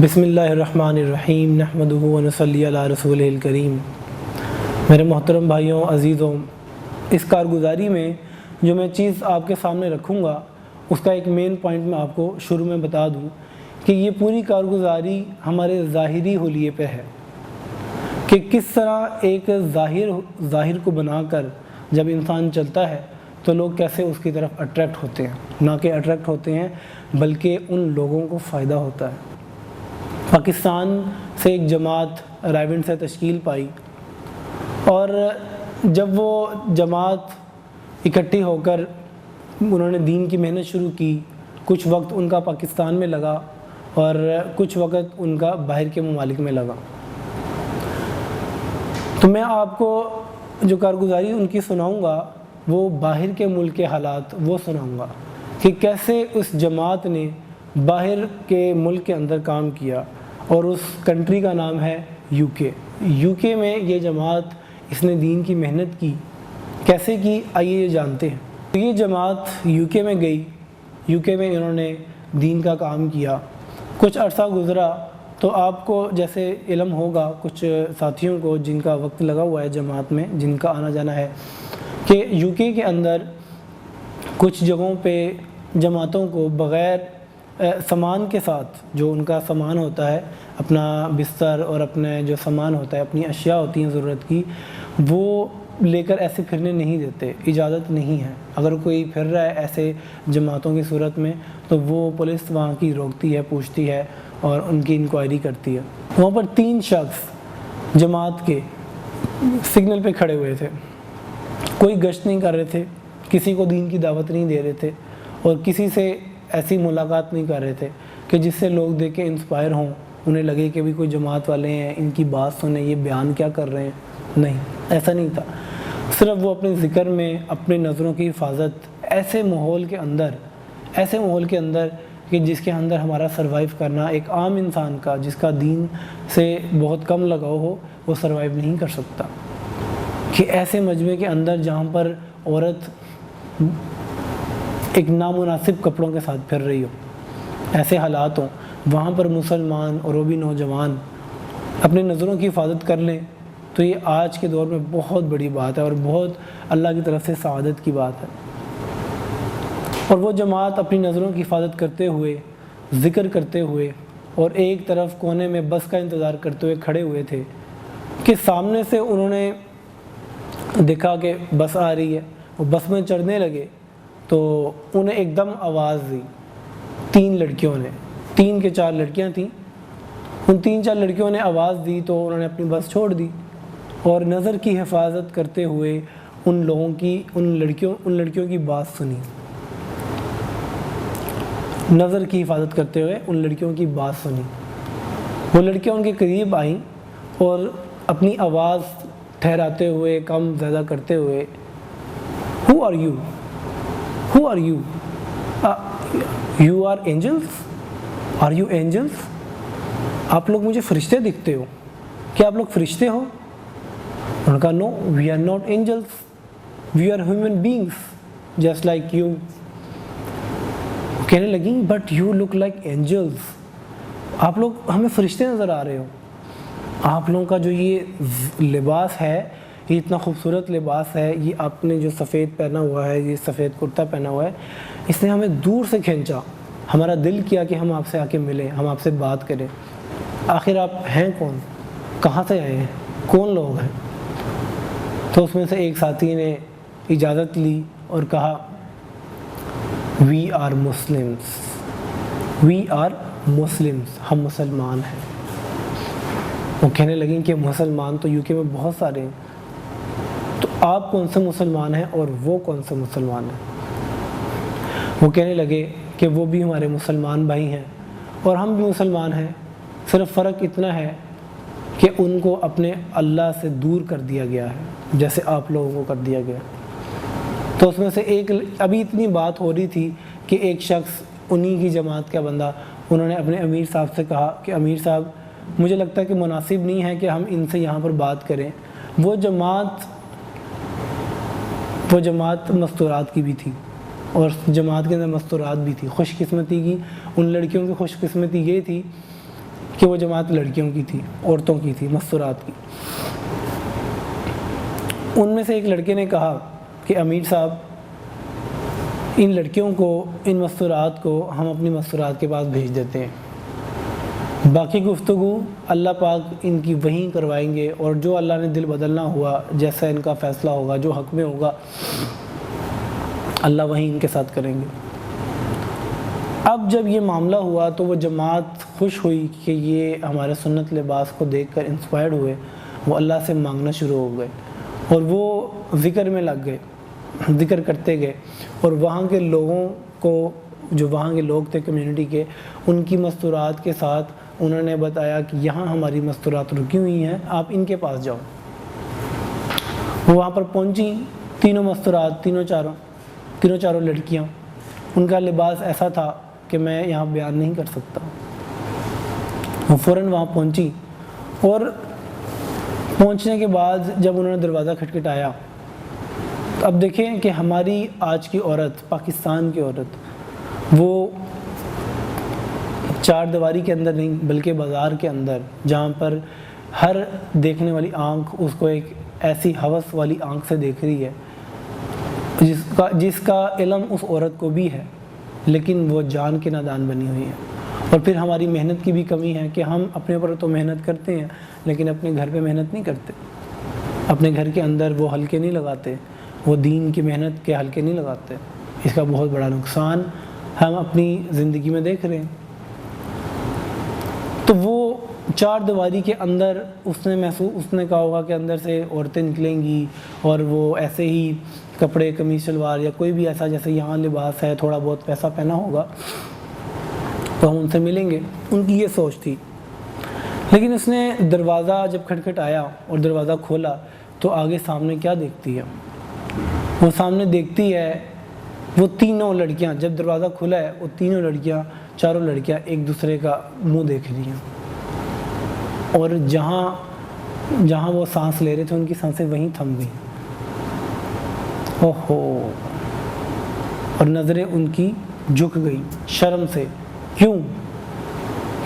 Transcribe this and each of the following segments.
بسم اللہ الرحمن الرحیم نحمدہ ونصلی علی رسولہ الکریم۔ میرے محترم بھائیوں عزیزوں، اس کارگزاری میں جو میں چیز آپ کے سامنے رکھوں گا اس کا ایک مین پوائنٹ میں آپ کو شروع میں بتا دوں کہ یہ پوری کارگزاری ہمارے ظاہری حلیے پہ ہے کہ کس طرح ایک ظاہر کو بنا کر جب انسان چلتا ہے تو لوگ کیسے اس کی طرف اٹریکٹ ہوتے ہیں، نہ کہ اٹریکٹ ہوتے ہیں بلکہ ان لوگوں کو فائدہ ہوتا ہے۔ پاکستان سے ایک جماعت رائیونڈ سے تشکیل پائی اور جب وہ جماعت اکٹھی ہو کر انہوں نے دین کی محنت شروع کی، کچھ وقت ان کا پاکستان میں لگا اور کچھ وقت ان کا باہر کے ممالک میں لگا۔ تو میں آپ کو جو کارگزاری ان کی سناؤں گا وہ باہر کے ملک کے حالات وہ سناؤں گا کہ کیسے اس جماعت نے باہر کے ملک کے اندر کام کیا، اور اس کنٹری کا نام ہے یو کے میں یہ جماعت اس نے دین کی محنت کی، کیسے کی آئیے یہ جانتے ہیں۔ تو یہ جماعت یو کے میں گئی، یو کے میں انہوں نے دین کا کام کیا، کچھ عرصہ گزرا تو آپ کو جیسے علم ہوگا کچھ ساتھیوں کو جن کا وقت لگا ہوا ہے جماعت میں، جن کا آنا جانا ہے، کہ یو کے اندر کچھ جگہوں پہ جماعتوں کو بغیر سامان کے ساتھ، جو ان کا سامان ہوتا ہے اپنا بستر اور اپنے جو سامان ہوتا ہے، اپنی اشیاء ہوتی ہیں ضرورت کی، وہ لے کر ایسے پھرنے نہیں دیتے، اجازت نہیں ہے۔ اگر کوئی پھر رہا ہے ایسے جماعتوں کی صورت میں تو وہ پولیس وہاں کی روکتی ہے، پوچھتی ہے اور ان کی انکوائری کرتی ہے۔ وہاں پر 3 شخص جماعت کے سگنل پہ کھڑے ہوئے تھے، کوئی گشت نہیں کر رہے تھے، کسی کو دین کی دعوت نہیں دے رہے تھے اور کسی سے ایسی ملاقات نہیں کر رہے تھے کہ جس سے لوگ دیکھ کے انسپائر ہوں، انہیں لگے کہ بھی کوئی جماعت والے ہیں، ان کی بات سنیں، یہ بیان کیا کر رہے ہیں۔ نہیں، ایسا نہیں تھا۔ صرف وہ اپنے ذکر میں اپنے نظروں کی حفاظت ایسے ماحول کے اندر کہ جس کے اندر ہمارا سروائیو کرنا ایک عام انسان کا جس کا دین سے بہت کم لگاؤ ہو وہ سروائیو نہیں کر سکتا، کہ ایسے مجمع کے اندر جہاں پر عورت ایک نامناسب کپڑوں کے ساتھ پھر رہی ہو، ایسے حالات ہوں، وہاں پر مسلمان اور وہ بھی نوجوان اپنی نظروں کی حفاظت کر لیں تو یہ آج کے دور میں بہت بڑی بات ہے اور بہت اللہ کی طرف سے سعادت کی بات ہے۔ اور وہ جماعت اپنی نظروں کی حفاظت کرتے ہوئے، ذکر کرتے ہوئے اور ایک طرف کونے میں بس کا انتظار کرتے ہوئے کھڑے ہوئے تھے کہ سامنے سے انہوں نے دیکھا کہ بس آ رہی ہے، وہ بس میں چڑھنے لگے تو انہیں ایک دم آواز دی 3 لڑکیوں نے، 3 کے 4 لڑکیاں تھیں، ان 3-4 لڑکیوں نے آواز دی تو انہوں نے اپنی بس چھوڑ دی اور نظر کی حفاظت کرتے ہوئے ان لڑکیوں کی بات سنی، نظر کی حفاظت کرتے ہوئے ان لڑکیوں کی بات سنی۔ وہ لڑکیاں ان کے قریب آئیں اور اپنی آواز ٹھہراتے ہوئے، کم زیادہ کرتے ہوئے، Who are you? Who are you? You are angels? Are you angels? آپ لوگ مجھے فرشتے دکھتے ہو، کیا آپ لوگ فرشتے ہو؟ انہوں نے کہا No, we are not angels. We are human beings just like you. وہ کہنے لگیں But you look like angels. آپ لوگ ہمیں فرشتے نظر آ رہے ہو، آپ لوگوں کا جو یہ لباس ہے، یہ اتنا خوبصورت لباس ہے، یہ آپ نے جو سفید پہنا ہوا ہے، یہ سفید کرتا پہنا ہوا ہے، اس نے ہمیں دور سے کھینچا، ہمارا دل کیا کہ ہم آپ سے آ کے ملیں، ہم آپ سے بات کریں۔ آخر آپ ہیں کون؟ کہاں سے آئے ہیں؟ کون لوگ ہیں؟ تو اس میں سے ایک ساتھی نے اجازت لی اور کہا We are Muslims. We are Muslims. ہم مسلمان ہیں۔ وہ کہنے لگیں کہ مسلمان تو یو کے میں بہت سارے ہیں، تو آپ کون سے مسلمان ہیں اور وہ کون سے مسلمان ہیں؟ وہ کہنے لگے کہ وہ بھی ہمارے مسلمان بھائی ہیں اور ہم بھی مسلمان ہیں، صرف فرق اتنا ہے کہ ان کو اپنے اللہ سے دور کر دیا گیا ہے جیسے آپ لوگوں کو کر دیا گیا۔ تو اس میں سے ایک، ابھی اتنی بات ہو رہی تھی کہ ایک شخص انہی کی جماعت کا بندہ، انہوں نے اپنے امیر صاحب سے کہا کہ امیر صاحب مجھے لگتا ہے کہ مناسب نہیں ہے کہ ہم ان سے یہاں پر بات کریں۔ وہ جماعت مستورات کی بھی تھی اور جماعت کے اندر مستورات بھی تھی۔ خوش قسمتی کی ان لڑکیوں کی خوش قسمتی یہ تھی کہ وہ جماعت لڑکیوں کی تھی، عورتوں کی تھی، مستورات کی۔ ان میں سے ایک لڑکے نے کہا کہ امیر صاحب، ان لڑکیوں کو، ان مستورات کو ہم اپنی مستورات کے پاس بھیج دیتے ہیں، باقی گفتگو اللہ پاک ان کی وہیں کروائیں گے، اور جو اللہ نے دل بدلنا ہوا، جیسا ان کا فیصلہ ہوگا، جو حق میں ہوگا، اللہ وہیں ان کے ساتھ کریں گے۔ اب جب یہ معاملہ ہوا تو وہ جماعت خوش ہوئی کہ یہ ہمارے سنت لباس کو دیکھ کر انسپائرڈ ہوئے، وہ اللہ سے مانگنا شروع ہو گئے اور وہ ذکر میں لگ گئے، ذکر کرتے گئے، اور وہاں کے لوگوں کو، جو وہاں کے لوگ تھے کمیونٹی کے، ان کی مستورات کے ساتھ انہوں نے بتایا کہ یہاں ہماری مستورات رکی ہوئی ہیں، آپ ان کے پاس جاؤ۔ وہ وہاں پر پہنچی، تینوں مستورات، تینوں چاروں لڑکیاں، ان کا لباس ایسا تھا کہ میں یہاں بیان نہیں کر سکتا۔ وہ فوراً وہاں پہنچی، اور پہنچنے کے بعد جب انہوں نے دروازہ کھٹکھٹایا، اب دیکھیں کہ ہماری آج کی عورت، پاکستان کی عورت، وہ چار دیواری کے اندر نہیں بلکہ بازار کے اندر، جہاں پر ہر دیکھنے والی آنکھ اس کو ایک ایسی ہوس والی آنکھ سے دیکھ رہی ہے جس کا علم اس عورت کو بھی ہے، لیکن وہ جان کے نادان بنی ہوئی ہے۔ اور پھر ہماری محنت کی بھی کمی ہے کہ ہم اپنے پر تو محنت کرتے ہیں لیکن اپنے گھر پہ محنت نہیں کرتے، اپنے گھر کے اندر وہ حلقے نہیں لگاتے، وہ دین کی محنت کے حلقے نہیں لگاتے۔ اس کا بہت بڑا نقصان ہم اپنی زندگی میں دیکھ رہے ہیں۔ تو وہ چار دیواری کے اندر اس نے کہا ہوگا کہ اندر سے عورتیں نکلیں گی اور وہ ایسے ہی کپڑے، قمیص شلوار یا کوئی بھی ایسا جیسے یہاں لباس ہے، تھوڑا بہت پیسہ پہنا ہوگا تو ہم ان سے ملیں گے، ان کی یہ سوچ تھی۔ لیکن اس نے دروازہ جب کھٹکھٹایا اور دروازہ کھولا تو آگے سامنے کیا دیکھتی ہے؟ وہ سامنے دیکھتی ہے وہ تینوں لڑکیاں، جب دروازہ کھلا ہے وہ تینوں لڑکیاں، چاروں لڑکیاں ایک دوسرے کا منہ دیکھ رہی ہیں، اور جہاں وہ سانس لے رہے تھے ان کی سانسیں وہیں تھم گئیں۔ اوہو، اور نظریں ان کی جھک گئیں شرم سے۔ کیوں؟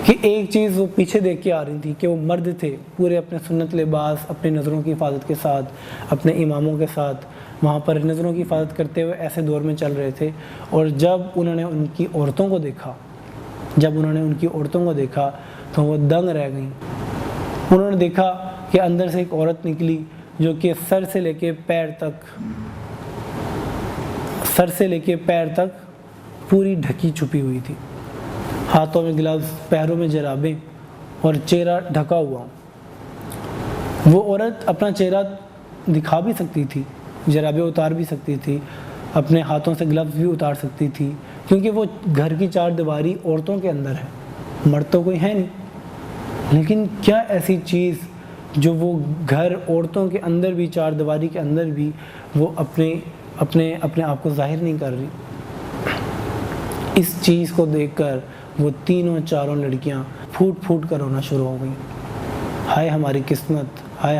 کہ ایک چیز وہ پیچھے دیکھ کے آ رہی تھی کہ وہ مرد تھے، پورے اپنے سنت لباس، اپنے نظروں کی حفاظت کے ساتھ، اپنے اماموں کے ساتھ وہاں پر نظروں کی حفاظت کرتے ہوئے ایسے دور میں چل رہے تھے۔ اور جب انہوں نے ان کی عورتوں کو دیکھا تو وہ دنگ رہ گئیں۔ انہوں نے دیکھا کہ اندر سے ایک عورت نکلی جو کہ سر سے لے کے پیر تک پوری ڈھکی چھپی ہوئی تھی، ہاتھوں میں گلوز، پیروں میں جرابیں اور چہرہ ڈھکا ہوا۔ وہ عورت اپنا چہرہ دکھا بھی سکتی تھی، جرابیں اتار بھی سکتی تھی، اپنے ہاتھوں سے گلوز بھی اتار سکتی تھی، کیونکہ وہ گھر کی چار دیواری عورتوں کے اندر ہے، مرد تو کوئی ہے نہیں۔ لیکن کیا ایسی چیز جو وہ گھر عورتوں کے اندر بھی، چار دیواری کے اندر بھی، وہ اپنے آپ کو ظاہر نہیں کر رہی؟ اس چیز کو دیکھ کر وہ تینوں چاروں لڑکیاں پھوٹ کر رونا شروع ہو گئیں۔ ہائے ہماری قسمت، ہائے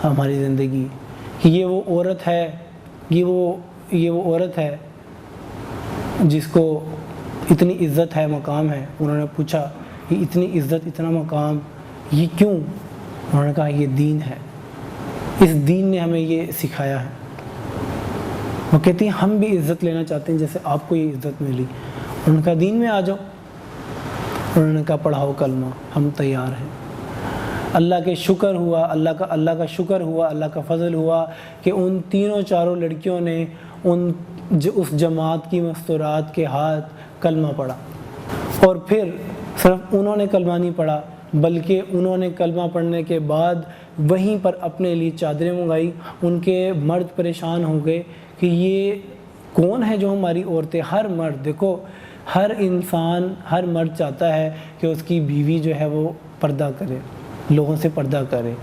ہماری زندگی، کہ یہ وہ عورت ہے جس کو اتنی عزت ہے، مقام ہے۔ انہوں نے پوچھا کہ اتنی عزت، اتنا مقام، یہ کیوں؟ انہوں نے کہا یہ دین ہے، اس دین نے ہمیں یہ سکھایا ہے۔ وہ کہتی ہیں ہم بھی عزت لینا چاہتے ہیں جیسے آپ کو یہ عزت ملی۔ انہوں نے کہا دین میں آ جاؤ۔ انہوں نے کہا پڑھاؤ کلمہ، ہم تیار ہیں۔ اللہ کا شکر ہوا، اللہ کا فضل ہوا کہ ان تینوں چاروں لڑکیوں نے اس جماعت کی مستورات کے ہاتھ کلمہ پڑھا۔ اور پھر صرف انہوں نے کلمہ نہیں پڑھا بلکہ انہوں نے کلمہ پڑھنے کے بعد وہیں پر اپنے لیے چادریں منگائی۔ ان کے مرد پریشان ہو گئے کہ یہ کون ہے جو ہماری عورتیں، ہر مرد، دیکھو ہر انسان، ہر مرد چاہتا ہے کہ اس کی بیوی جو ہے وہ پردہ کرے، لوگوں سے پردہ کرے۔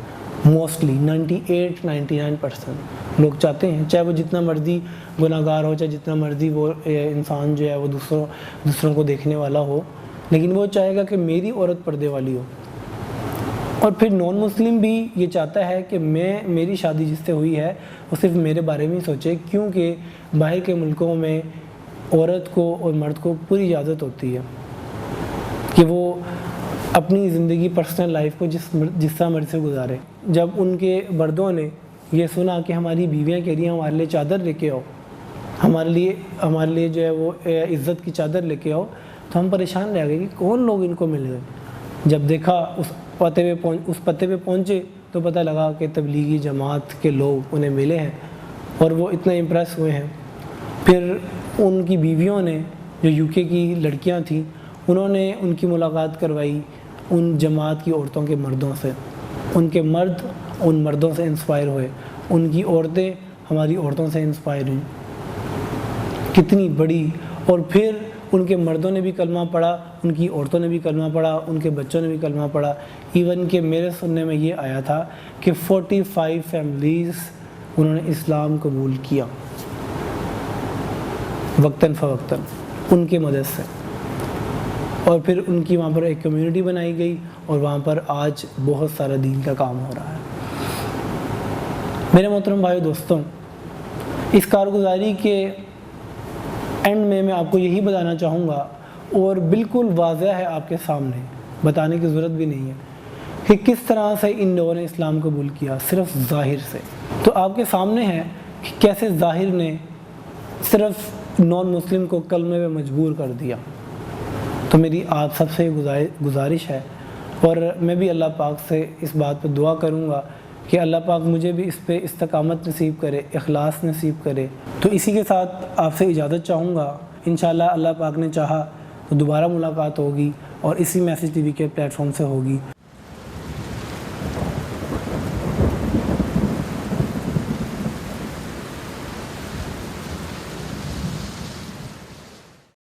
موسٹلی 98-99% لوگ چاہتے ہیں، چاہے وہ جتنا مرضی گناہ گار ہو، چاہے جتنا مرضی وہ انسان جو ہے وہ دوسروں کو دیکھنے والا ہو، لیکن وہ چاہے گا کہ میری عورت پردے والی ہو۔ اور پھر نان مسلم بھی یہ چاہتا ہے کہ میری شادی جس سے ہوئی ہے وہ صرف میرے بارے میں ہی سوچے، کیونکہ باہر کے ملکوں میں عورت کو اور مرد کو پوری اجازت ہوتی ہے کہ وہ اپنی زندگی پرسنل لائف کو جس طرح مرضی سے گزارے۔ جب ان کے مردوں نے یہ سنا کہ ہماری بیویاں کہہ رہی ہیں ہمارے لیے چادر لے کے آؤ، ہمارے لیے جو ہے وہ عزت کی چادر لے کے آؤ، تو ہم پریشان رہ گئے کہ کون لوگ ان کو مل گئے۔ جب دیکھا اس پتے پہ پہنچے تو پتہ لگا کہ تبلیغی جماعت کے لوگ انہیں ملے ہیں اور وہ اتنے امپریس ہوئے ہیں۔ پھر ان کی بیویوں نے جو UK کی لڑکیاں تھیں انہوں نے ان کی ملاقات کروائی ان جماعت کی عورتوں کے مردوں سے، ان کے مرد ان مردوں سے انسپائر ہوئے، ان کی عورتیں ہماری عورتوں سے انسپائر ہوئیں۔ کتنی بڑی! اور پھر ان کے مردوں نے بھی کلمہ پڑھا، ان کی عورتوں نے بھی کلمہ پڑھا، ان کے بچوں نے بھی کلمہ پڑھا۔ ایون کہ میرے سننے میں یہ آیا تھا کہ 45 فیملیز انہوں نے اسلام قبول کیا وقتاً فوقتاً ان کے مدد سے، اور پھر ان کی وہاں پر ایک کمیونٹی بنائی گئی اور وہاں پر آج بہت سارا دین کا کام ہو رہا ہے۔ میرے محترم بھائی دوستوں، اس کارگزاری کے اینڈ میں آپ کو یہی بتانا چاہوں گا، اور بالکل واضح ہے آپ کے سامنے، بتانے کی ضرورت بھی نہیں ہے کہ کس طرح سے ان لوگوں نے اسلام قبول کیا، صرف ظاہر سے۔ تو آپ کے سامنے ہے کہ کیسے ظاہر نے صرف نان مسلم کو کلمے میں مجبور کر دیا۔ تو میری آپ سب سے گزارش ہے، اور میں بھی اللہ پاک سے اس بات پہ دعا کروں گا کہ اللہ پاک مجھے بھی اس پہ استقامت نصیب کرے، اخلاص نصیب کرے۔ تو اسی کے ساتھ آپ سے اجازت چاہوں گا، انشاءاللہ اللہ پاک نے چاہا تو دوبارہ ملاقات ہوگی اور اسی میسیج TV کے پلیٹ فارم سے ہوگی۔